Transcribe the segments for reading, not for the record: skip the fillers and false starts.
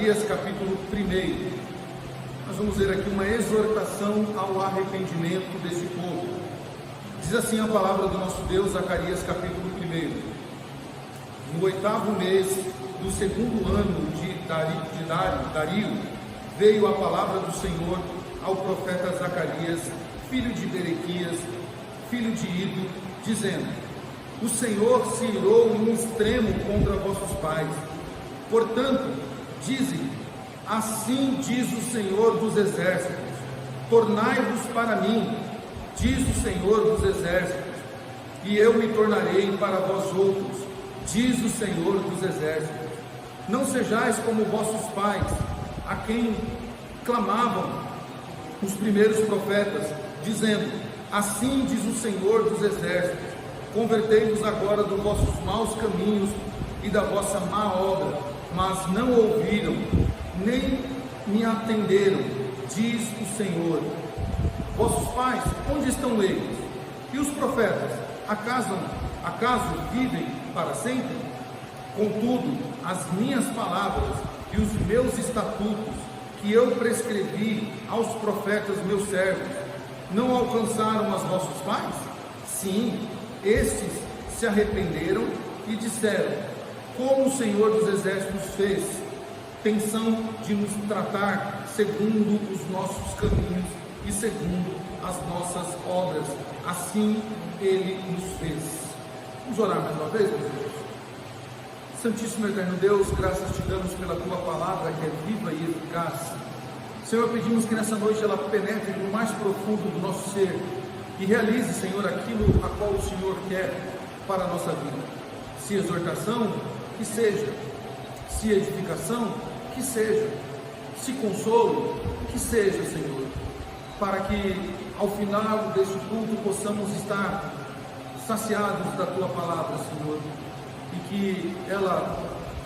Zacarias capítulo 1. Nós vamos ver aqui uma exortação ao arrependimento desse povo. Diz assim a palavra do nosso Deus, Zacarias capítulo 1. No 8º mês do segundo ano de Dario, veio a palavra do Senhor ao profeta Zacarias, filho de Berequias, filho de Ido, dizendo: O Senhor se irou em extremo contra vossos pais. Portanto, dizem: assim diz o Senhor dos exércitos, tornai-vos para mim, diz o Senhor dos exércitos, e eu me tornarei para vós outros, diz o Senhor dos exércitos. Não sejais como vossos pais, a quem clamavam os primeiros profetas, dizendo: assim diz o Senhor dos exércitos, convertei-vos agora dos vossos maus caminhos e da vossa má obra, mas não ouviram, nem me atenderam, diz o Senhor. Vossos pais, onde estão eles? E os profetas, acaso vivem para sempre? Contudo, as minhas palavras e os meus estatutos, que eu prescrevi aos profetas meus servos, não alcançaram os vossos pais? Sim, estes se arrependeram e disseram: como o Senhor dos exércitos fez, pensam de nos tratar segundo os nossos caminhos e segundo as nossas obras, assim ele nos fez. Vamos orar mais uma vez, meus irmãos. Santíssimo Eterno Deus, graças te damos pela tua palavra que é viva e eficaz. Senhor, pedimos que nessa noite ela penetre no mais profundo do nosso ser e realize, Senhor, aquilo a qual o Senhor quer para a nossa vida. Se exortação, que seja; se edificação, que seja; se consolo, que seja, Senhor, para que ao final deste culto possamos estar saciados da tua palavra, Senhor, e que ela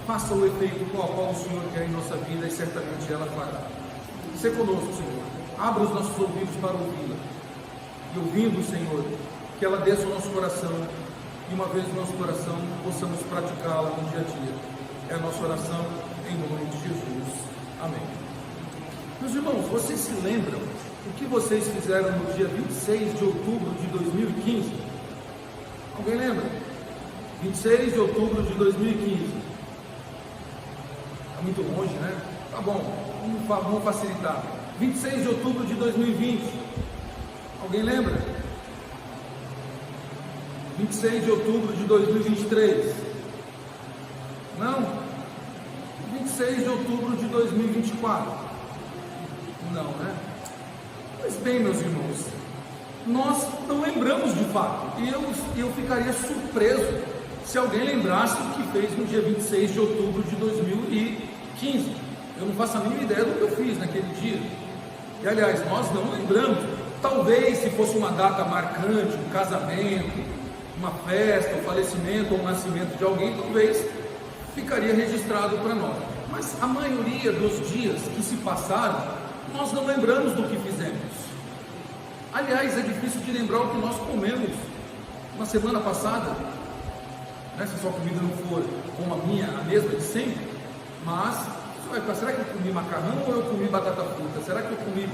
faça o efeito com o qual o Senhor quer em nossa vida, e certamente ela fará. Se conosco, Senhor, abra os nossos ouvidos para ouvi-la, e ouvindo, Senhor, que ela desça o nosso coração, e uma vez no nosso coração possamos praticá-la no dia a dia. É a nossa oração em nome de Jesus. Amém. Meus irmãos, vocês se lembram o que vocês fizeram no dia 26 de outubro de 2015? Alguém lembra? 26 de outubro de 2015. Está muito longe, né? Tá bom, vamos facilitar. 26 de outubro de 2020. Alguém lembra? 26 de outubro de 2023. Não? 26 de outubro de 2024. Não, né? Pois bem, meus irmãos, nós não lembramos de fato. E eu ficaria surpreso se alguém lembrasse o que fez no dia 26 de outubro de 2015. Eu não faço a mínima ideia do que eu fiz naquele dia. E aliás, nós não lembramos. Talvez se fosse uma data marcante, um casamento, uma festa, um falecimento ou um nascimento de alguém, talvez ficaria registrado para nós. Mas a maioria dos dias que se passaram, nós não lembramos do que fizemos. Aliás, é difícil de lembrar o que nós comemos na semana passada, né? Se a sua comida não for como a mesma de sempre, mas você vai pensar: será que eu comi macarrão ou eu comi batata frita? Será que eu comi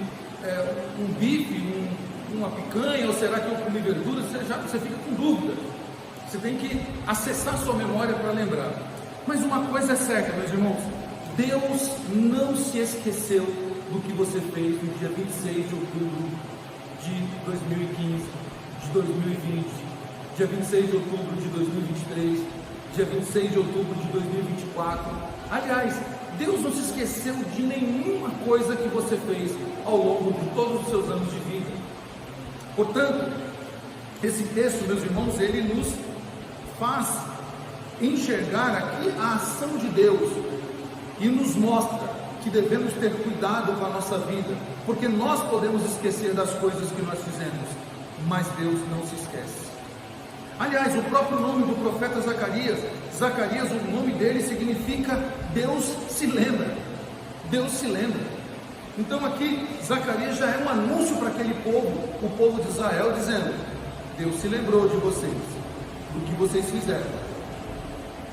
um bife, uma picanha, ou será que eu comi verdura? Você fica com dúvida. Você tem que acessar sua memória para lembrar. Mas uma coisa é certa, meus irmãos: Deus não se esqueceu do que você fez no dia 26 de outubro de 2015, de 2020, dia 26 de outubro de 2023, dia 26 de outubro de 2024. Aliás, Deus não se esqueceu de nenhuma coisa que você fez ao longo de todos os seus anos de vida. Portanto, esse texto, meus irmãos, ele nos faz enxergar aqui a ação de Deus e nos mostra que devemos ter cuidado com a nossa vida, porque nós podemos esquecer das coisas que nós fizemos, mas Deus não se esquece. Aliás, o próprio nome do profeta Zacarias, o nome dele significa Deus se lembra. Deus se lembra. Então aqui Zacarias já é um anúncio para aquele povo, o povo de Israel, dizendo: Deus se lembrou de vocês, do que vocês fizeram.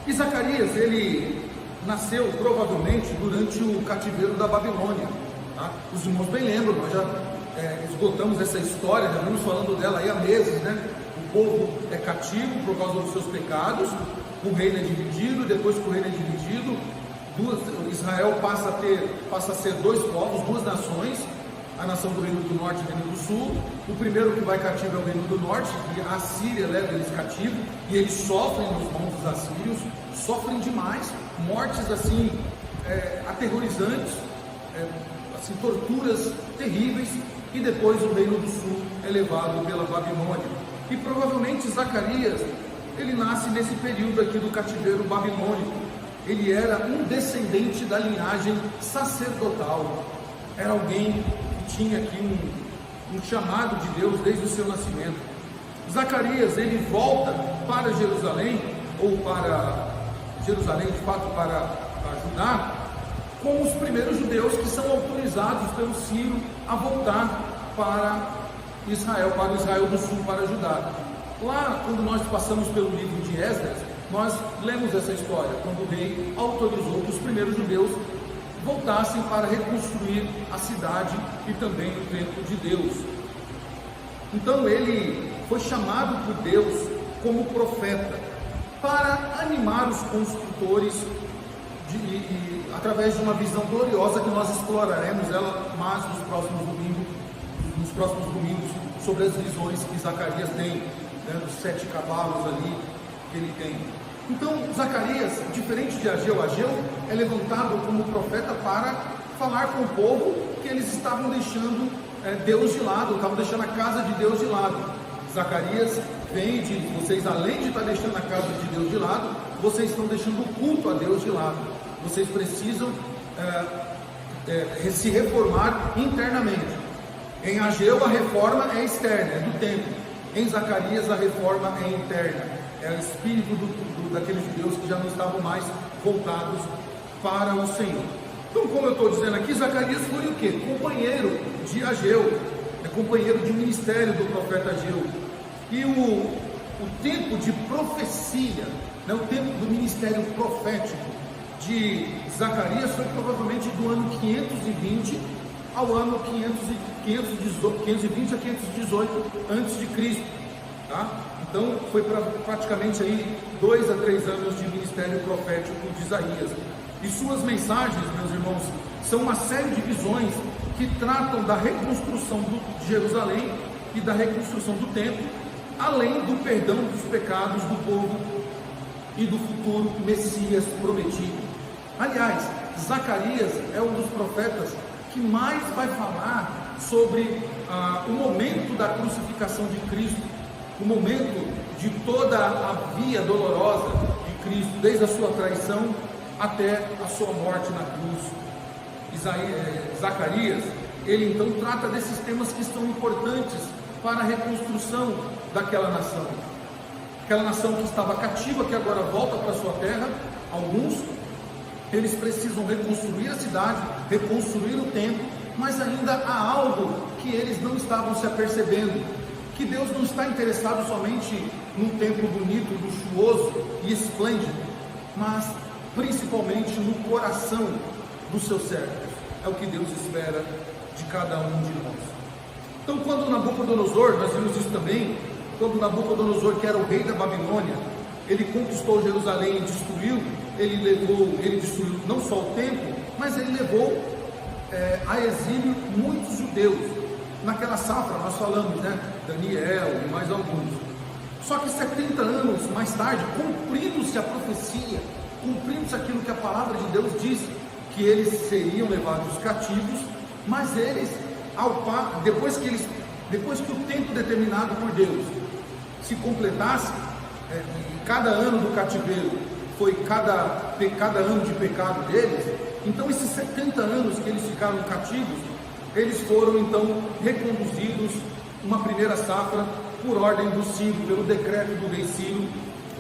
E Zacarias, ele nasceu provavelmente durante o cativeiro da Babilônia. Tá? Os irmãos bem lembram, nós já esgotamos essa história, já vamos falando dela aí há meses, né? O povo é cativo por causa dos seus pecados, o reino é dividido, depois que o reino é dividido, Israel passa a ser dois povos, duas nações, a nação do reino do norte e do reino do sul. O primeiro que vai cativo é o reino do norte, e a Síria leva eles cativo, e eles sofrem nos mãos dos assírios, sofrem demais, mortes assim, aterrorizantes, assim, torturas terríveis, e depois o reino do sul é levado pela Babilônia. E provavelmente Zacarias, ele nasce nesse período aqui do cativeiro babilônico. Ele era um descendente da linhagem sacerdotal, era alguém que tinha aqui um chamado de Deus desde o seu nascimento. Zacarias, ele volta para Jerusalém, ou para Jerusalém, de fato, para Judá, como os primeiros judeus que são autorizados pelo Ciro a voltar para Israel, para Israel do Sul, para Judá. Lá, quando nós passamos pelo livro de Esdras, nós lemos essa história, quando o rei autorizou que os primeiros judeus voltassem para reconstruir a cidade e também o templo de Deus. Então ele foi chamado por Deus como profeta para animar os construtores através de uma visão gloriosa que nós exploraremos ela mais nos próximos domingos, sobre as visões que Zacarias tem, né, dos 7 cavalos ali que ele tem. Então Zacarias, diferente de Ageu é levantado como profeta para falar com o povo que eles estavam deixando Deus de lado, estavam deixando a casa de Deus de lado. Zacarias vem e diz: vocês, além de estar deixando a casa de Deus de lado, vocês estão deixando o culto a Deus de lado. Vocês precisam se reformar internamente. Em Ageu a reforma é externa, é do templo. Em Zacarias a reforma é interna, é o espírito daqueles judeus que já não estavam mais voltados para o Senhor. Então, como eu estou dizendo aqui, Zacarias foi o quê? Companheiro de Ageu, companheiro de ministério do profeta Ageu. E o tempo de profecia, né, o tempo do ministério profético de Zacarias foi provavelmente do ano 520 ao ano 520 a 518 antes de Cristo, tá? Então foi praticamente aí 2 a 3 anos de ministério profético de Isaías. E suas mensagens, meus irmãos, são uma série de visões que tratam da reconstrução de Jerusalém e da reconstrução do templo, além do perdão dos pecados do povo e do futuro Messias prometido. Aliás, Zacarias é um dos profetas que mais vai falar sobre o momento da crucificação de Cristo, o momento de toda a via dolorosa de Cristo, desde a sua traição até a sua morte na cruz. Zacarias, ele então trata desses temas que são importantes para a reconstrução daquela nação. Aquela nação que estava cativa, que agora volta para a sua terra. Alguns, eles precisam reconstruir a cidade, reconstruir o templo, mas ainda há algo que eles não estavam se apercebendo, que Deus não está interessado somente num templo bonito, luxuoso e esplêndido, mas principalmente no coração dos seus servos. É o que Deus espera de cada um de nós. Então, quando Nabucodonosor, nós vimos isso também, quando Nabucodonosor, que era o rei da Babilônia, ele conquistou Jerusalém e destruiu, ele destruiu não só o templo, mas ele levou a exílio muitos judeus. Naquela safra nós falamos, né, Daniel e mais alguns. Só que 70 anos mais tarde, cumprindo-se a profecia, cumprindo-se aquilo que a palavra de Deus disse, que eles seriam levados cativos, mas eles, depois que o tempo determinado por Deus se completasse, cada ano do cativeiro foi cada ano de pecado deles, então esses 70 anos que eles ficaram cativos, eles foram então reconduzidos, uma primeira safra, por ordem do Ciro, pelo decreto do rei Ciro,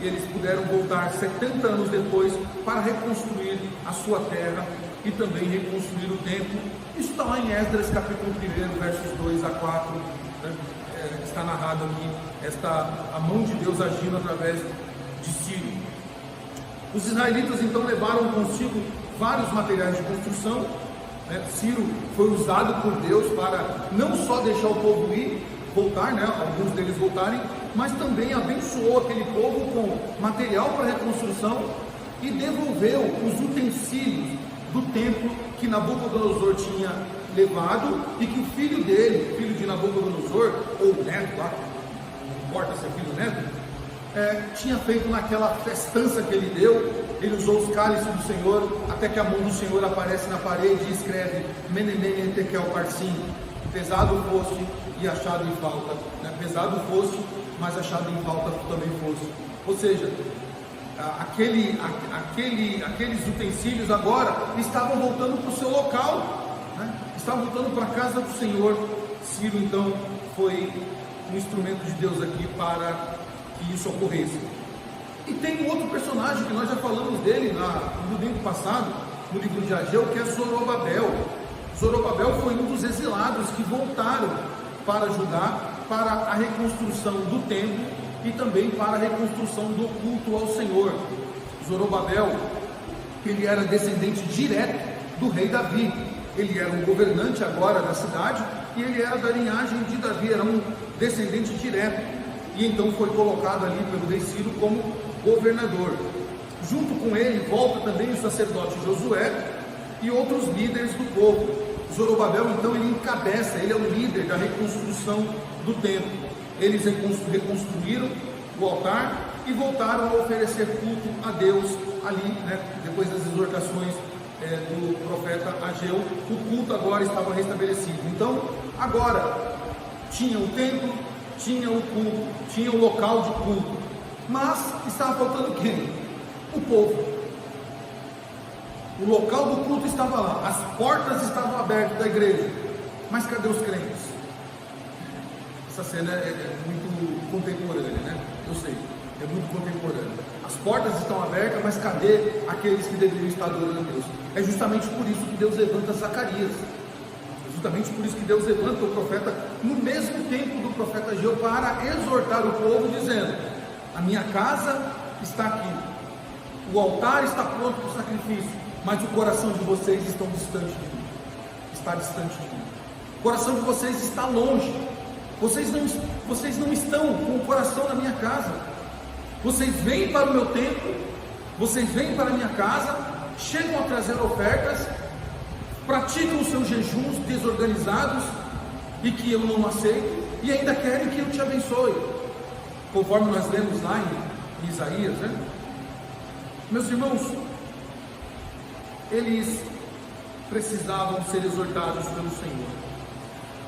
e eles puderam voltar 70 anos depois para reconstruir a sua terra e também reconstruir o templo. Isso está lá em Esdras capítulo 1, versos 2 a 4, né? Está narrado aqui a mão de Deus agindo através de Ciro. Os israelitas então levaram consigo vários materiais de construção. Ciro foi usado por Deus para não só deixar o povo ir, voltar, alguns deles voltarem, mas também abençoou aquele povo com material para reconstrução e devolveu os utensílios do templo que Nabucodonosor tinha levado e que o filho dele, filho de Nabucodonosor, ou neto lá, não importa se é filho ou neto, tinha feito naquela festança que ele deu. Ele usou os cálices do Senhor, até que a mão do Senhor aparece na parede e escreve Menemene Tekel Parsim, pesado fosse e achado em falta, pesado fosse, mas achado em falta também fosse. Ou seja, aqueles utensílios agora estavam voltando para o seu local, estavam voltando para a casa do Senhor. Ciro então foi um instrumento de Deus aqui para que isso ocorresse. E tem um outro personagem que nós já falamos dele no domingo passado, no livro de Ageu, que é Zorobabel. Zorobabel foi um dos exilados que voltaram para Judá para a reconstrução do templo e também para a reconstrução do culto ao Senhor. Zorobabel, ele era descendente direto do rei Davi. Ele era um governante agora da cidade e ele era da linhagem de Davi, era um descendente direto. E então foi colocado ali pelo rei Ciro como governador. Junto com ele volta também o sacerdote Josué e outros líderes do povo. Zorobabel então ele encabeça, ele é o líder da reconstrução do templo. Eles reconstruíram o altar e voltaram a oferecer culto a Deus ali, depois das exortações do profeta Ageu. O culto agora estava restabelecido. Então agora tinha o templo, tinha o culto, tinha o local de culto, mas estava faltando quem? O povo. O local do culto estava lá, as portas estavam abertas da igreja, mas cadê os crentes? Essa cena é muito contemporânea, eu sei, é muito contemporânea. As portas estão abertas, mas cadê aqueles que deveriam estar adorando a Deus? É justamente por isso que Deus levanta Zacarias. Justamente por isso que Deus levanta o profeta no mesmo tempo do profeta Ageu para exortar o povo, dizendo: a minha casa está aqui, o altar está pronto para o sacrifício, mas o coração de vocês está distante de mim. O coração de vocês está longe. Vocês não estão com o coração na minha casa. Vocês vêm para o meu templo, vocês vêm para a minha casa, chegam a trazer ofertas, praticam os seus jejuns desorganizados e que eu não aceito, e ainda querem que eu te abençoe, conforme nós lemos lá em Isaías, Meus irmãos, eles precisavam ser exortados pelo Senhor.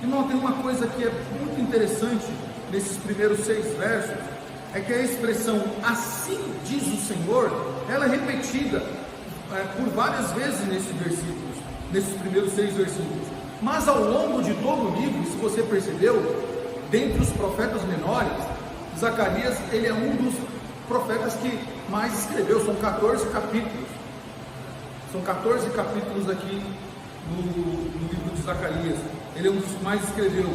Irmão, tem uma coisa que é muito interessante nesses primeiros 6 versos, é que a expressão assim diz o Senhor, ela é repetida por várias vezes nesses primeiros 6 versículos. Mas ao longo de todo o livro, se você percebeu, dentre os profetas menores, Zacarias, ele é um dos profetas que mais escreveu. São 14 capítulos. São 14 capítulos aqui no livro de Zacarias. Ele é um dos que mais escreveu.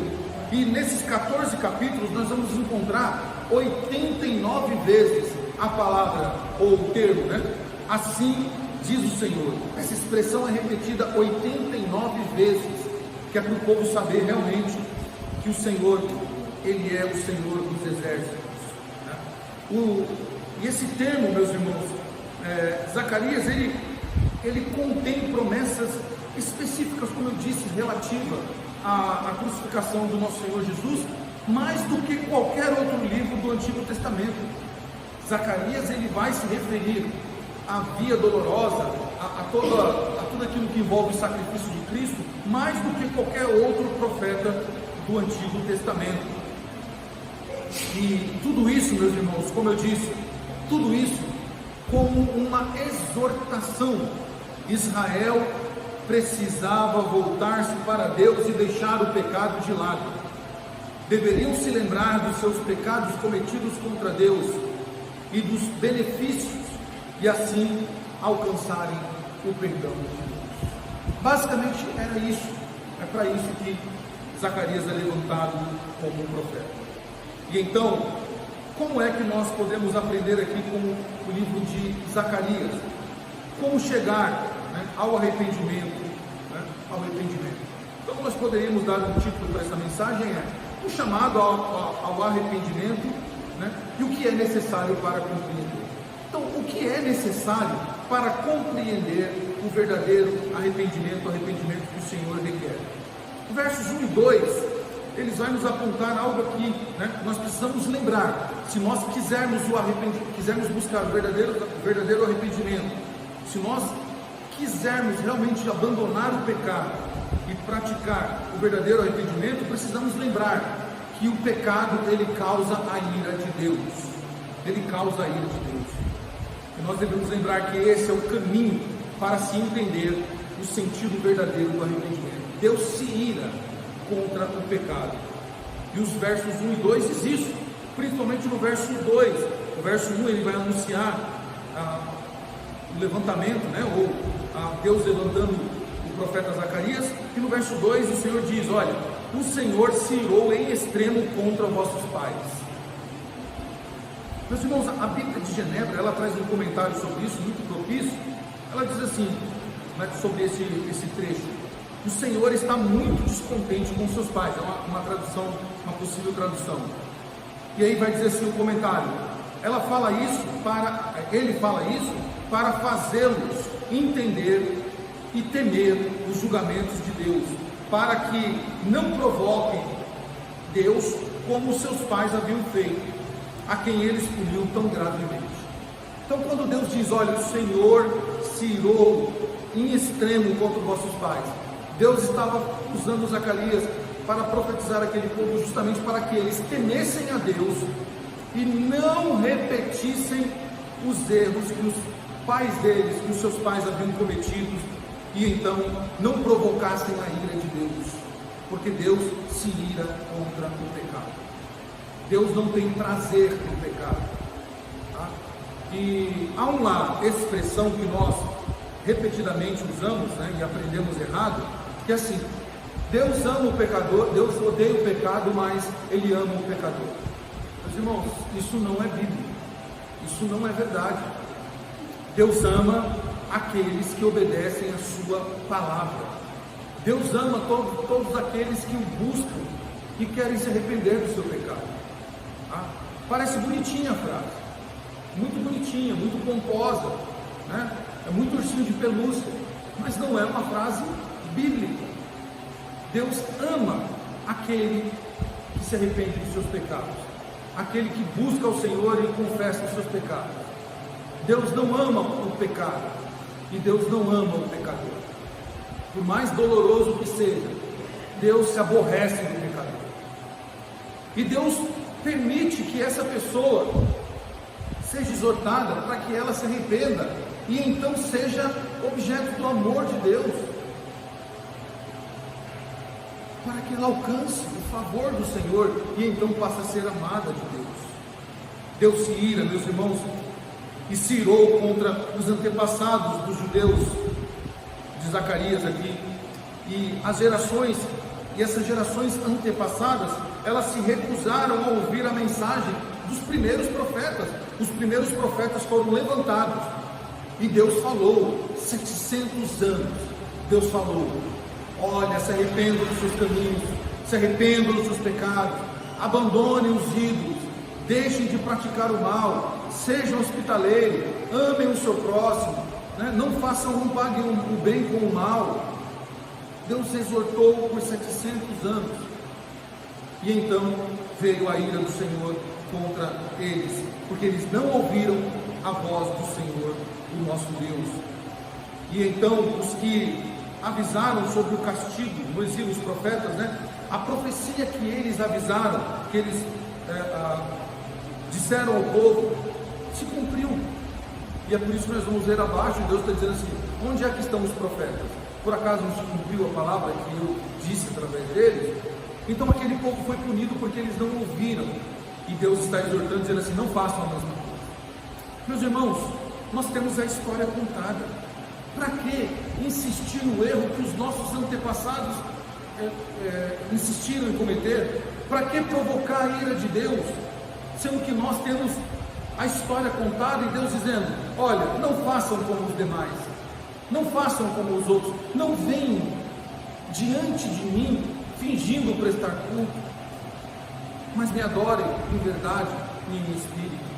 E nesses 14 capítulos nós vamos encontrar 89 vezes a palavra, ou o termo, assim diz o Senhor. Essa expressão é repetida 89 vezes, que é para o povo saber realmente que o Senhor, Ele é o Senhor dos exércitos. E esse termo, meus irmãos, Zacarias, ele contém promessas específicas, como eu disse, relativa à crucificação do nosso Senhor Jesus, mais do que qualquer outro livro do Antigo Testamento. Zacarias, ele vai se referir à via dolorosa, a tudo aquilo que envolve o sacrifício de Cristo, mais do que qualquer outro profeta do Antigo Testamento. E tudo isso, meus irmãos, como eu disse, tudo isso como uma exortação. Israel precisava voltar-se para Deus e deixar o pecado de lado. Deveriam se lembrar dos seus pecados cometidos contra Deus e dos benefícios, e assim alcançarem o perdão de Deus. Basicamente era isso. É para isso que Zacarias é levantado como um profeta. E então, Como é que nós podemos aprender aqui com o livro de Zacarias? Como chegar, né, ao arrependimento, né, ao arrependimento. Então nós poderíamos dar um título para essa mensagem, o chamado ao arrependimento, né, e o que é necessário para compreender. Então, o que é necessário para compreender o verdadeiro arrependimento, o arrependimento que o Senhor requer? Versos 1 e 2, eles vão nos apontar algo aqui, né? Nós precisamos lembrar, se nós quisermos buscar o verdadeiro arrependimento, se nós quisermos realmente abandonar o pecado e praticar o verdadeiro arrependimento, precisamos lembrar que o pecado, ele causa a ira de Deus. Ele causa a ira de Deus. E nós devemos lembrar que esse é o caminho para se entender o sentido verdadeiro do arrependimento. Deus se ira contra o pecado. E os versos 1 e 2 diz isso, principalmente no verso 2. O verso 1 ele vai anunciar o levantamento, né, ou Deus levantando o profeta Zacarias, e no verso 2 o Senhor diz: olha, o Senhor se irou em extremo contra vossos pais. Meus irmãos, a Bíblia de Genebra, ela traz um comentário sobre isso, muito propício. Ela diz assim, né, sobre esse trecho: o Senhor está muito descontente com seus pais. É uma tradução, uma possível tradução. E aí vai dizer assim o comentário: ele fala isso para fazê-los entender e temer os julgamentos de Deus, para que não provoquem Deus como seus pais haviam feito, a quem eles puniam tão gravemente. Então, quando Deus diz: olha, o Senhor se irou em extremo contra os vossos pais, Deus estava usando Zacarias para profetizar aquele povo, justamente para que eles temessem a Deus e não repetissem os erros que os pais deles, que os seus pais haviam cometido, e então não provocassem a ira de Deus, porque Deus se ira contra o pecado. Deus não tem prazer no pecado, tá? E há uma expressão que nós repetidamente usamos, né, e aprendemos errado, que é assim: Deus ama o pecador, Deus odeia o pecado, mas Ele ama o pecador. Meus irmãos, isso não é bíblico, isso não é verdade. Deus ama aqueles que obedecem a sua palavra. Deus ama todos aqueles que o buscam e querem se arrepender do seu pecado. Ah, parece bonitinha a frase, muito bonitinha, muito pomposa, né? É muito ursinho de pelúcia, mas não é uma frase bíblica. Deus ama aquele que se arrepende dos seus pecados, aquele que busca o Senhor e confessa os seus pecados. Deus não ama o pecado, e Deus não ama o pecador. Por mais doloroso que seja, Deus se aborrece do pecador. E Deus permite que essa pessoa seja exortada para que ela se arrependa e então seja objeto do amor de Deus, para que ela alcance o favor do Senhor e então passe a ser amada de Deus. Deus se ira, meus irmãos, e se irou contra os antepassados dos judeus, de Zacarias aqui, e essas gerações antepassadas, elas se recusaram a ouvir a mensagem dos primeiros profetas. Os primeiros profetas foram levantados, e Deus falou, 700 anos, Deus falou: olha, se arrependam dos seus caminhos, se arrependam dos seus pecados, abandonem os ídolos, deixem de praticar o mal, sejam hospitaleiros, amem o seu próximo, né? Não paguem o bem com o mal. Deus exortou por 700 anos, e então veio a ira do Senhor contra eles, porque eles não ouviram a voz do Senhor, o nosso Deus. E então os que avisaram sobre o castigo no exílio, os profetas, né? A profecia que eles avisaram, que eles disseram ao povo, se cumpriu. E é por isso que nós vamos ler abaixo, Deus está dizendo assim: onde é que estão os profetas? Por acaso não se cumpriu a palavra que eu disse através deles? Então aquele povo foi punido porque eles não ouviram, e Deus está exortando, dizendo assim: não façam a mesma coisa. Meus irmãos, nós temos a história contada. Para que insistir no erro que os nossos antepassados insistiram em cometer? Para que provocar a ira de Deus? sendo que nós temos a história contada e Deus dizendo: olha, não façam como os demais, não façam como os outros, não venham diante de mim fingindo prestar culto, mas me adorem em verdade e em espírito.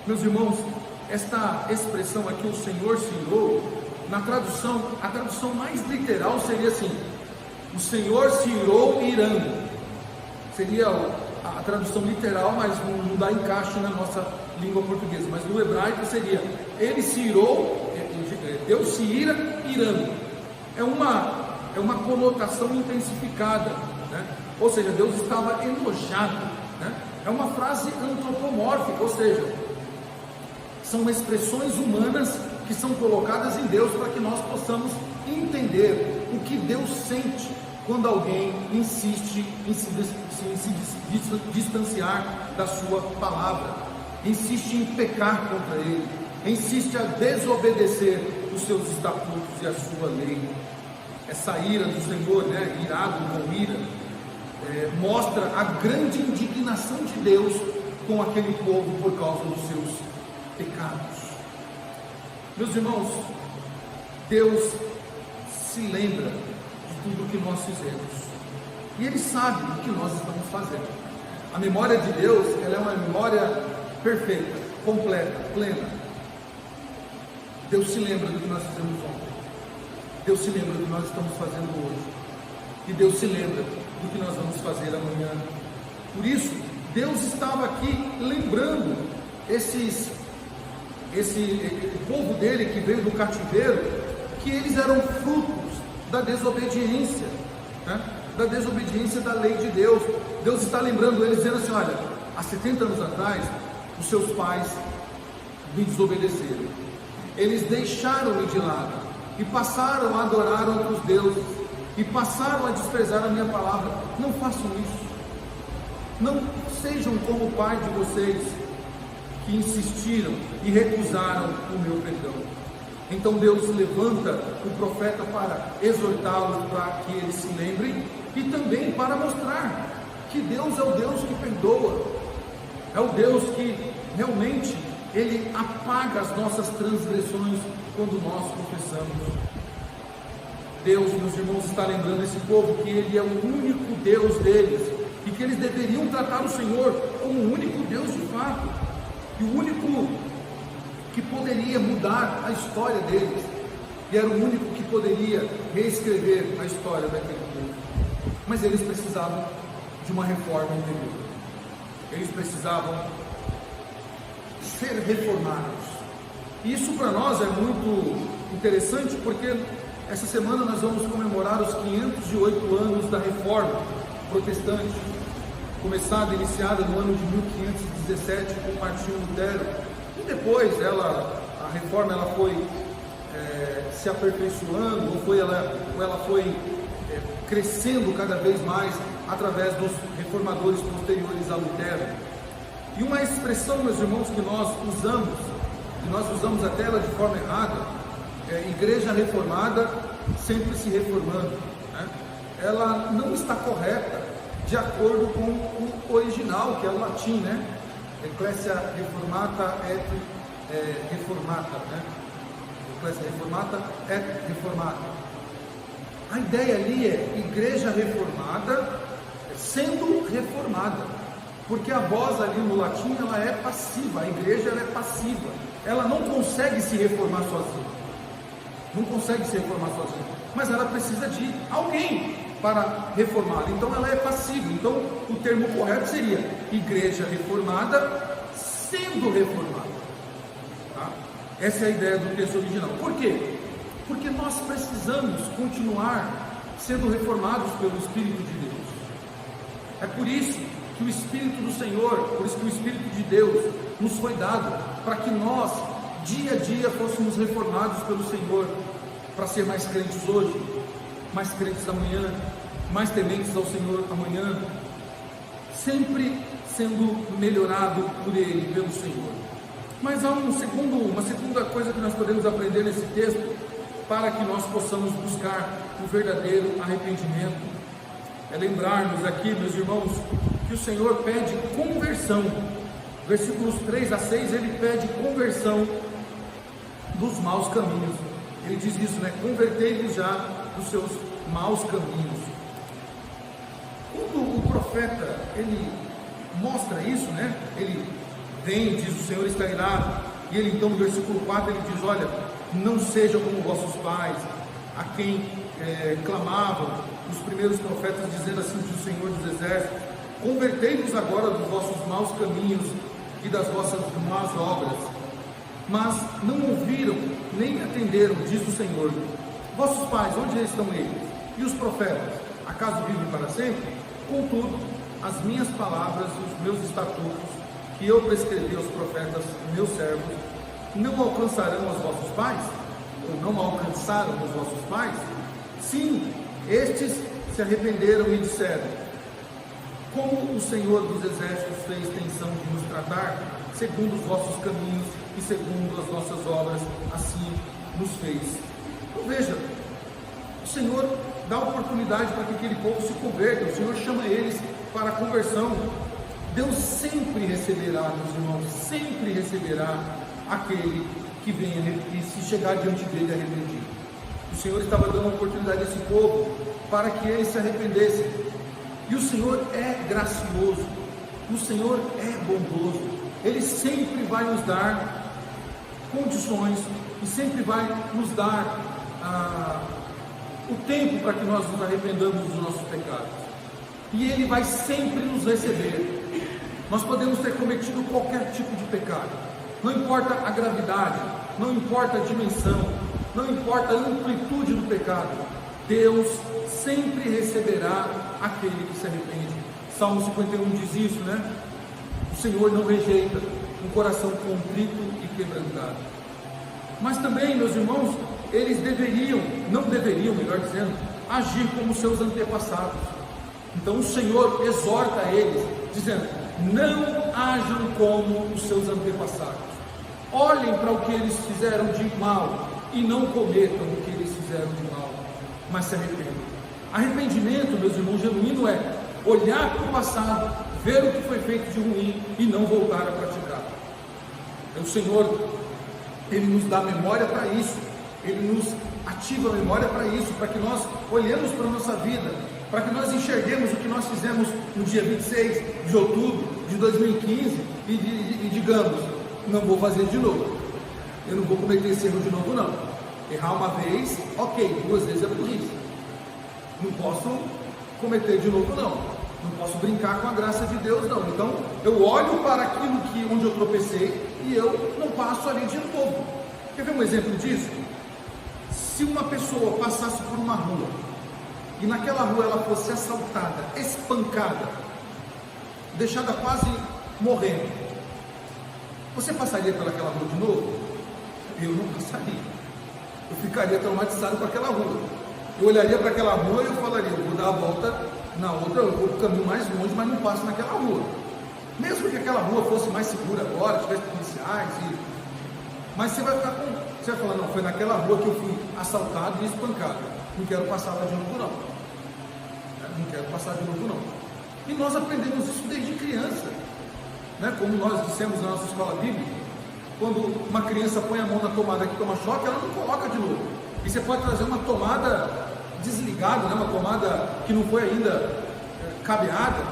Meus irmãos, esta expressão aqui, o Senhor se irou, na tradução, a tradução mais literal seria assim: o Senhor se irou irando. Seria a tradução literal, mas não dá encaixe na nossa língua portuguesa. Mas no hebraico seria: ele se irou, Deus se ira irando. É uma conotação intensificada, né? Ou seja, Deus estava enojado, né? É uma frase antropomórfica, ou seja, são expressões humanas que são colocadas em Deus para que nós possamos entender o que Deus sente quando alguém insiste em se distanciar da sua palavra, insiste em pecar contra ele, insiste a desobedecer os seus estatutos e a sua lei. Essa ira do Senhor, né, irado com ira, mostra a grande indignação de Deus com aquele povo por causa dos seus pecados. Meus irmãos, Deus se lembra de tudo que nós fizemos e Ele sabe o que nós estamos fazendo. A memória de Deus, ela é uma memória perfeita, completa, plena. Deus se lembra do que nós fizemos ontem, Deus se lembra do que nós estamos fazendo hoje, e Deus se lembra do que nós vamos fazer amanhã. Por isso, Deus estava aqui lembrando o povo dele que veio do cativeiro, que eles eram frutos da desobediência, né? Da desobediência da lei de Deus. Deus está lembrando eles, dizendo assim: olha, há 70 anos atrás, os seus pais me desobedeceram, eles deixaram-me de lado, e passaram a adorar outros deuses, e passaram a desprezar a minha palavra. Não façam isso, não sejam como o pai de vocês, que insistiram e recusaram o meu perdão. Então Deus levanta o profeta para exortá-los, para que eles se lembrem, e também para mostrar que Deus é o Deus que perdoa, é o Deus que realmente Ele apaga as nossas transgressões quando nós confessamos. Deus, meus irmãos, está lembrando esse povo que Ele é o único Deus deles, e que eles deveriam tratar o Senhor como o único Deus de fato, e o único que poderia mudar a história deles, e era o único que poderia reescrever a história daquele povo. Mas eles precisavam de uma reforma interior, eles precisavam ser reformados. E isso para nós é muito interessante, porque essa semana nós vamos comemorar os 508 anos da reforma protestante, iniciada no ano de 1517 com Martinho Lutero, e depois a reforma ela foi se aperfeiçoando, ela foi crescendo cada vez mais através dos reformadores posteriores a Lutero. E uma expressão, meus irmãos, que nós usamos até ela de forma errada, igreja reformada sempre se reformando, né? Ela não está correta de acordo com o original, que é o latim, né? Ecclesia reformata et reformata, né? Ecclesia reformata et reformata. A ideia ali é igreja reformada sendo reformada, porque a voz ali no latim ela é passiva, a igreja ela é passiva, ela não consegue se reformar sozinha, mas ela precisa de alguém para reformá-la, então ela é passiva. Então o termo correto seria igreja reformada sendo reformada, tá? Essa é a ideia do texto original. Por quê? Porque nós precisamos continuar sendo reformados pelo Espírito de Deus. É por isso que o Espírito do Senhor, por isso que o Espírito de Deus nos foi dado, para que nós, dia a dia, fôssemos reformados pelo Senhor, para ser mais crentes hoje, mais crentes amanhã, mais tementes ao Senhor amanhã, sempre sendo melhorado por Ele, pelo Senhor. Mas há uma segunda coisa que nós podemos aprender nesse texto, para que nós possamos buscar o verdadeiro arrependimento. É lembrarmos aqui, meus irmãos, que o Senhor pede conversão. Versículos 3 a 6, ele pede conversão dos maus caminhos. Ele diz isso, né? Convertei-vos já dos seus maus caminhos. Quando o profeta, ele mostra isso, né? Ele vem, diz: o Senhor está irado. E ele então, no versículo 4, ele diz: olha, não sejam como vossos pais, a quem clamavam os primeiros profetas, dizendo assim: diz o Senhor dos Exércitos, convertei-vos agora dos vossos maus caminhos e das vossas más obras. Mas não ouviram, nem atenderam, diz o Senhor. Vossos pais, onde estão eles? E os profetas, acaso vivem para sempre? Contudo, as minhas palavras e os meus estatutos, que eu prescrevi aos profetas, meus servos, não alcançarão os vossos pais? Ou não alcançaram os vossos pais? Sim, estes se arrependeram e disseram: como o Senhor dos Exércitos fez tensão de nos tratar, segundo os vossos caminhos e segundo as nossas obras, assim nos fez. Então veja, o Senhor dá oportunidade para que aquele povo se converta, o Senhor chama eles para a conversão. Deus sempre receberá, meus irmãos, sempre receberá aquele que venha e se chegar diante dele arrependido. O Senhor estava dando uma oportunidade a esse povo para que eles se arrependessem. E o Senhor é gracioso, o Senhor é bondoso, Ele sempre vai nos dar condições e sempre vai nos dar o tempo para que nós nos arrependamos dos nossos pecados. E Ele vai sempre nos receber. Nós podemos ter cometido qualquer tipo de pecado, não importa a gravidade, não importa a dimensão, não importa a amplitude do pecado, Deus sempre receberá aquele que se arrepende. Salmo 51 diz isso, né? O Senhor não rejeita um coração contrito e quebrantado. Mas também, meus irmãos, eles não deveriam, melhor dizendo, agir como seus antepassados. Então o Senhor exorta eles, dizendo: não ajam como os seus antepassados. Olhem para o que eles fizeram de mal e não cometam o que eles fizeram de mal, mas se arrependam. Arrependimento, meus irmãos, genuíno é olhar para o passado, ver o que foi feito de ruim e não voltar a praticar. O Senhor, Ele nos dá memória para isso, Ele nos ativa a memória para isso, para que nós olhemos para a nossa vida, para que nós enxerguemos o que nós fizemos no dia 26 de outubro de 2015 e digamos: não vou fazer de novo, eu não vou cometer esse erro de novo não. Errar uma vez, ok, 2 vezes é burrice. Não posso cometer de novo não, não posso brincar com a graça de Deus não. Então eu olho para aquilo onde eu tropecei e eu não passo ali de novo. Quer ver um exemplo disso? Se uma pessoa passasse por uma rua e naquela rua ela fosse assaltada, espancada, deixada quase morrendo, você passaria pelaquela rua de novo? Eu não passaria, eu ficaria traumatizado com aquela rua. Eu olharia para aquela rua e eu falaria: eu vou dar a volta na outra, eu vou para o caminho mais longe, mas não passo naquela rua. Mesmo que aquela rua fosse mais segura agora, tivesse policiais, mas você vai ficar com... Você vai falar: não, foi naquela rua que eu fui assaltado e espancado, não quero passar lá de novo não. Não quero passar de novo não. E nós aprendemos isso desde criança, né? Como nós dissemos na nossa escola bíblica, quando uma criança põe a mão na tomada que toma choque, ela não coloca de novo. E você pode trazer uma tomada desligada, né? Uma tomada que não foi ainda cabeada,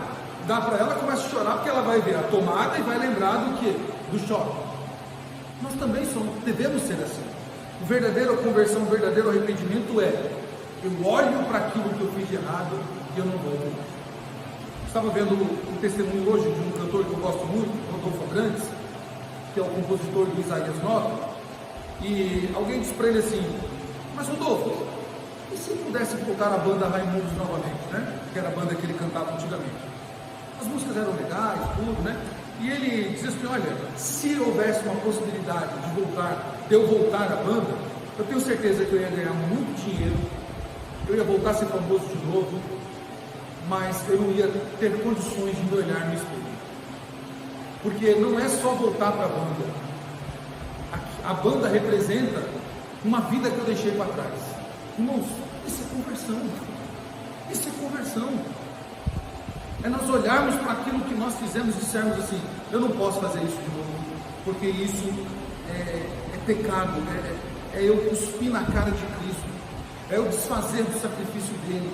dá para ela, começa a chorar, porque ela vai ver a tomada e vai lembrar do que? Do choque. Nós também devemos ser assim. A verdadeira conversão, o verdadeiro arrependimento é: eu olho para aquilo que eu fiz de errado e eu não volto mais. Estava vendo um testemunho hoje de um cantor que eu gosto muito, Rodolfo Abrantes, que é o compositor do Isaías 9, e alguém disse para ele assim: mas Rodolfo, e se pudesse colocar a banda Raimundos novamente, né? Que era a banda que ele cantava antigamente? As músicas eram legais, tudo, né? E ele dizia assim: olha, se houvesse uma possibilidade de eu voltar à banda, eu tenho certeza que eu ia ganhar muito dinheiro, eu ia voltar a ser famoso de novo, mas eu não ia ter condições de me olhar no espelho. Porque não é só voltar para a banda. A banda representa uma vida que eu deixei para trás. Irmãos, isso é conversão. Isso é conversão. é nós olharmos para aquilo que nós fizemos e dissermos assim: eu não posso fazer isso de novo, porque isso é pecado, é eu cuspir na cara de Cristo, é eu desfazer do sacrifício dele,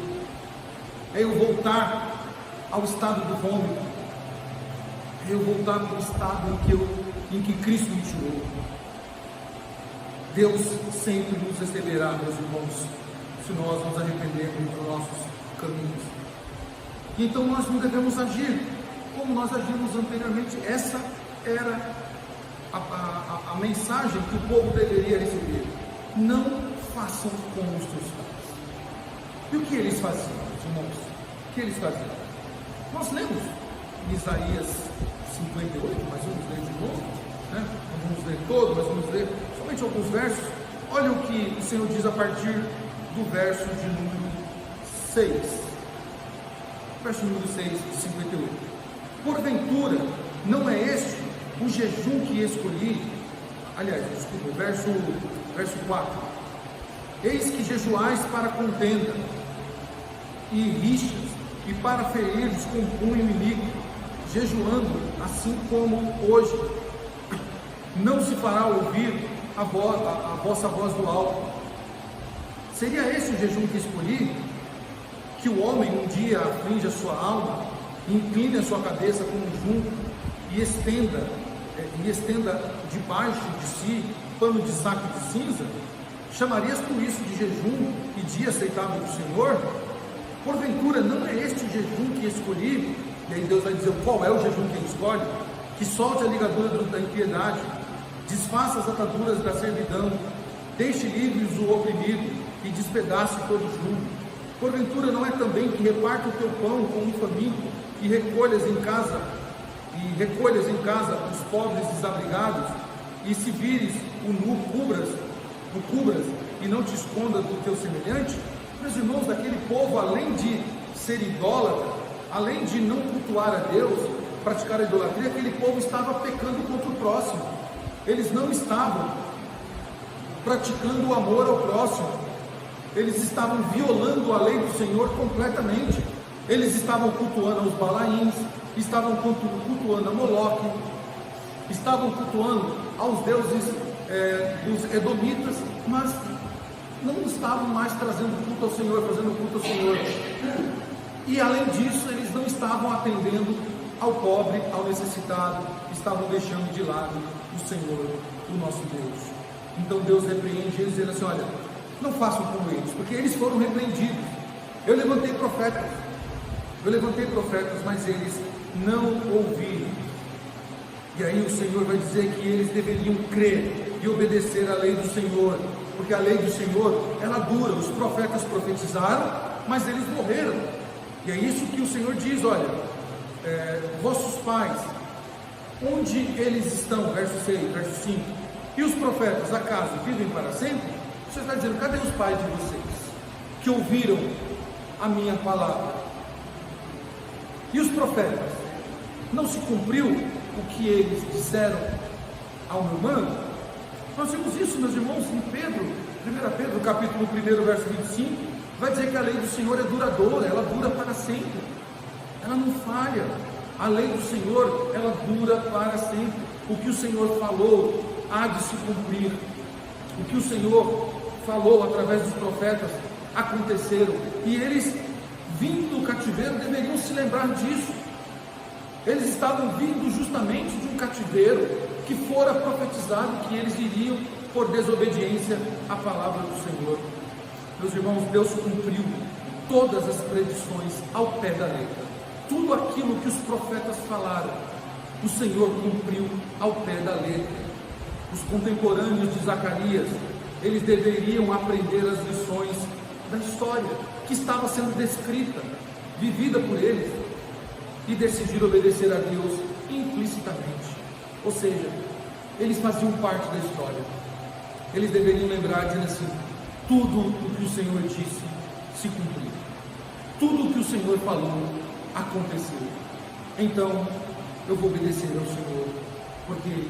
é eu voltar ao estado do vômito, é eu voltar para o estado em que Cristo me tirou. Deus sempre nos receberá, meus irmãos, se nós nos arrependermos dos nossos caminhos. Então nós não devemos agir como nós agimos anteriormente. Essa era a mensagem que o povo deveria receber: não façam como os teus pais. E o que eles faziam, irmãos? O que eles faziam? Nós lemos em Isaías 58, mas vamos ler de novo, né? Não vamos ler todo, mas vamos ler somente alguns versos. Olha o que o Senhor diz a partir do verso de número 6. Verso número 6 de 58. Porventura, não é este o jejum que escolhi? Aliás, desculpa, verso 4. Eis que jejuais para contenda e rixas, e para ferir-vos com punho inimigo, jejuando, assim como hoje. Não se fará ouvir a vossa voz do alto. Seria esse o jejum que escolhi? Que o homem um dia aflige a sua alma, incline a sua cabeça como um junco, e estenda debaixo de si pano de saco de cinza? Chamarias tu isso de jejum e dia aceitável do Senhor? Porventura não é este o jejum que escolhi? E aí Deus vai dizer qual é o jejum que ele escolhe: que solte a ligadura da impiedade, desfaça as ataduras da servidão, deixe livres o oprimido e despedace todo jugo. Porventura não é também que reparta o teu pão com um faminto e recolhas em casa os pobres desabrigados, e se vires o nu, cubras e não te escondas do teu semelhante? Meus irmãos, daquele povo, além de ser idólatra, além de não cultuar a Deus, praticar a idolatria, aquele povo estava pecando contra o próximo. Eles não estavam praticando o amor ao próximo, eles estavam violando a lei do Senhor completamente. Eles estavam cultuando os Balaíns, estavam cultuando a Moloque, estavam cultuando aos deuses dos Edomitas, mas não estavam mais trazendo culto ao Senhor, fazendo culto ao Senhor. E além disso, eles não estavam atendendo ao pobre, ao necessitado, estavam deixando de lado o Senhor, o nosso Deus. Então Deus repreende eles, dizendo assim: olha, não façam como eles, porque eles foram repreendidos. Eu levantei profetas, mas eles não ouviram. E aí o Senhor vai dizer que eles deveriam crer e obedecer à lei do Senhor, porque a lei do Senhor, ela dura. Os profetas profetizaram, mas eles morreram. E é isso que o Senhor diz: olha, vossos pais, onde eles estão? Verso 6, verso 5. E os profetas, acaso vivem para sempre? Você está dizendo: cadê os pais de vocês, que ouviram a minha palavra? E os profetas, não se cumpriu o que eles disseram ao meu mano? Nós temos isso, meus irmãos, em 1 Pedro, capítulo 1, verso 25, vai dizer que a lei do Senhor é duradoura, ela dura para sempre, ela não falha. A lei do Senhor, ela dura para sempre. O que o Senhor falou há de se cumprir. O que o Senhor falou através dos profetas aconteceram, e eles, vindo do cativeiro, deveriam se lembrar disso. Eles estavam vindo justamente de um cativeiro que fora profetizado que eles iriam por desobediência à palavra do Senhor. Meus irmãos, Deus cumpriu todas as predições ao pé da letra. Tudo aquilo que os profetas falaram, o Senhor cumpriu ao pé da letra. Os contemporâneos de Zacarias, eles deveriam aprender as lições da história que estava sendo descrita, vivida por eles, e decidir obedecer a Deus implicitamente. Ou seja, eles faziam parte da história. Eles deveriam lembrar, dizendo assim: tudo o que o Senhor disse se cumpriu, tudo o que o Senhor falou aconteceu. Então eu vou obedecer ao Senhor, porque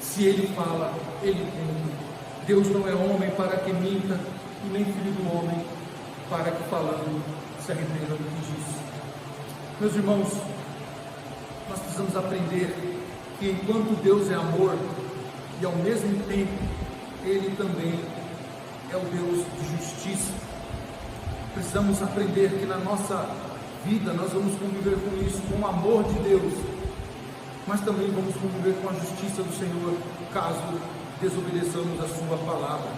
se Ele fala, Ele cumpre. Deus não é homem para que minta, e nem filho do homem para que falando se arrependa do que disse. Meus irmãos, nós precisamos aprender que enquanto Deus é amor, e ao mesmo tempo Ele também é o Deus de justiça, precisamos aprender que na nossa vida nós vamos conviver com isso, com o amor de Deus, mas também vamos conviver com a justiça do Senhor, caso desobedeçamos a sua palavra.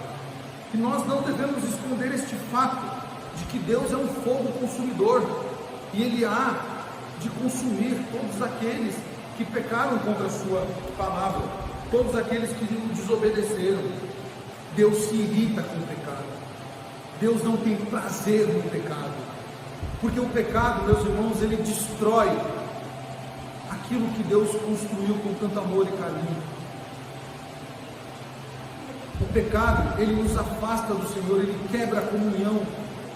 E nós não devemos esconder este fato, de que Deus é um fogo consumidor, e Ele há de consumir todos aqueles que pecaram contra a sua palavra, todos aqueles que lhe desobedeceram. Deus se irrita com o pecado, Deus não tem prazer no pecado, porque o pecado, meus irmãos, ele destrói aquilo que Deus construiu com tanto amor e carinho. O pecado, ele nos afasta do Senhor, ele quebra a comunhão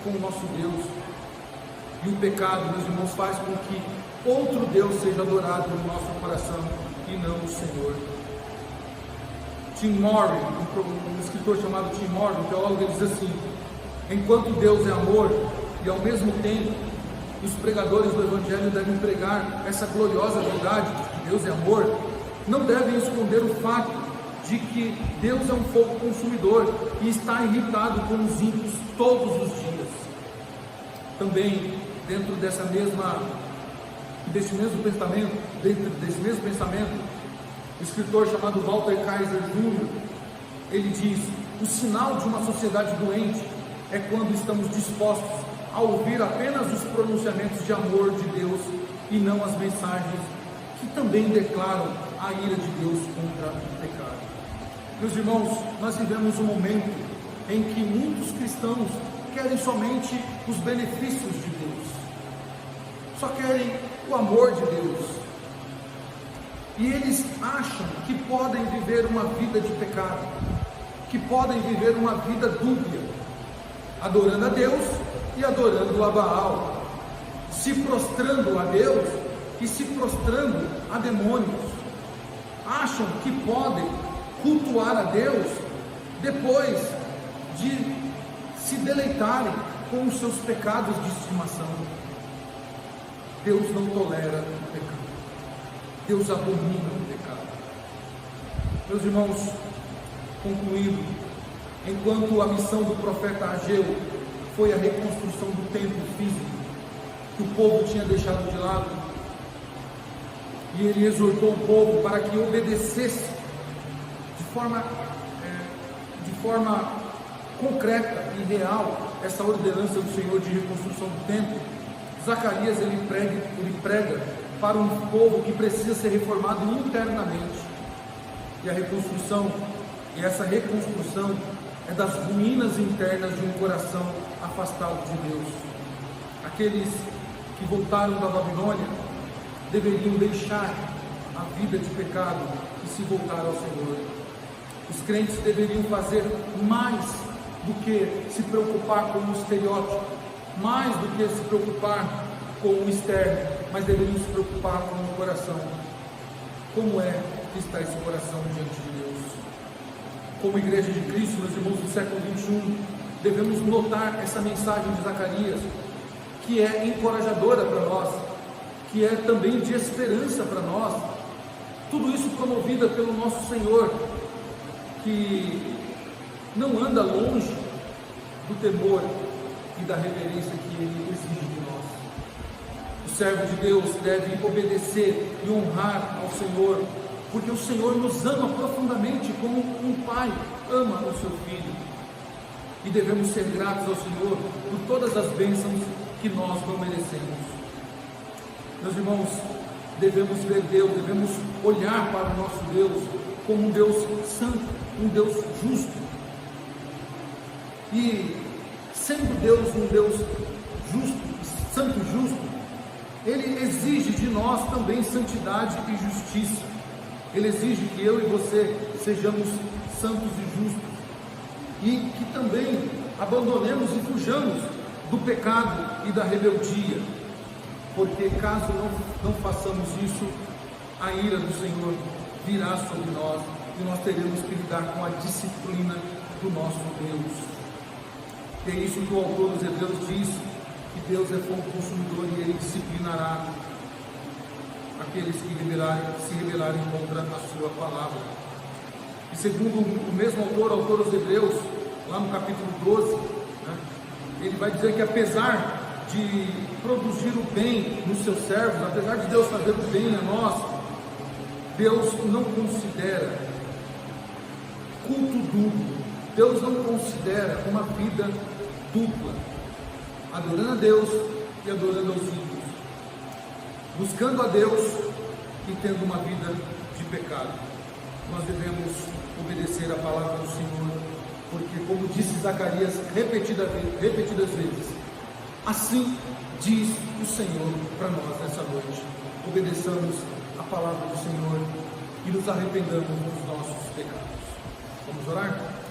com o nosso Deus. E o pecado, meus irmãos, faz com que outro Deus seja adorado no nosso coração e não o Senhor. Tim Moore, um escritor chamado Tim Moore, um teólogo, ele diz assim: enquanto Deus é amor, e ao mesmo tempo os pregadores do Evangelho devem pregar essa gloriosa verdade de que Deus é amor, não devem esconder o fato de que Deus é um fogo consumidor e está irritado com os ímpios todos os dias. Também, dentro desse mesmo pensamento, o escritor chamado Walter Kaiser Jr., ele diz: o sinal de uma sociedade doente é quando estamos dispostos a ouvir apenas os pronunciamentos de amor de Deus e não as mensagens que também declaram a ira de Deus contra o pecado. Meus irmãos, nós vivemos um momento em que muitos cristãos querem somente os benefícios de Deus, só querem o amor de Deus, e eles acham que podem viver uma vida de pecado, que podem viver uma vida dúbia, adorando a Deus e adorando a Baal, se prostrando a Deus e se prostrando a demônios. Acham que podem cultuar a Deus depois de se deleitarem com os seus pecados de estimação. Deus não tolera o pecado, Deus abomina o pecado. Meus irmãos, concluindo, enquanto a missão do profeta Ageu foi a reconstrução do templo físico, que o povo tinha deixado de lado, e ele exortou o povo para que obedecesse de forma concreta e real essa ordenança do Senhor de reconstrução do templo. Zacarias ele prega para um povo que precisa ser reformado internamente, e essa reconstrução é das ruínas internas de um coração afastado de Deus. Aqueles que voltaram da Babilônia deveriam deixar a vida de pecado e se voltar ao Senhor. Os crentes deveriam fazer mais do que se preocupar com o estereótipo, mais do que se preocupar com o externo, mas deveriam se preocupar com o coração. Como é que está esse coração diante de Deus? Como igreja de Cristo, meus irmãos do século 21, devemos notar essa mensagem de Zacarias, que é encorajadora para nós, que é também de esperança para nós, tudo isso promovida pelo nosso Senhor, que não anda longe do temor e da reverência que Ele exige de nós. O servo de Deus deve obedecer e honrar ao Senhor, porque o Senhor nos ama profundamente como um pai ama o seu filho, e devemos ser gratos ao Senhor por todas as bênçãos que nós não merecemos. Meus irmãos, devemos ver Deus, devemos olhar para o nosso Deus como um Deus santo, um Deus justo, e sendo Deus um Deus justo, santo e justo, Ele exige de nós também santidade e justiça. Ele exige que eu e você sejamos santos e justos, e que também abandonemos e fujamos do pecado e da rebeldia, porque caso não façamos isso, a ira do Senhor virá sobre nós, e nós teremos que lidar com a disciplina do nosso Deus. É isso que o autor dos Hebreus diz, que Deus é fogo consumidor e Ele disciplinará aqueles que se rebelarem contra a sua palavra. E segundo o mesmo autor aos Hebreus, lá no capítulo 12, né, ele vai dizer que apesar de produzir o bem nos seus servos, apesar de Deus fazer o bem a nós, Deus não considera culto duplo, Deus não considera uma vida dupla, adorando a Deus e adorando aos ídolos, buscando a Deus e tendo uma vida de pecado. Nós devemos obedecer a palavra do Senhor, porque, como disse Zacarias repetidas vezes, assim diz o Senhor para nós nessa noite: obedeçamos a palavra do Senhor e nos arrependamos dos nossos pecados. Vamos orar?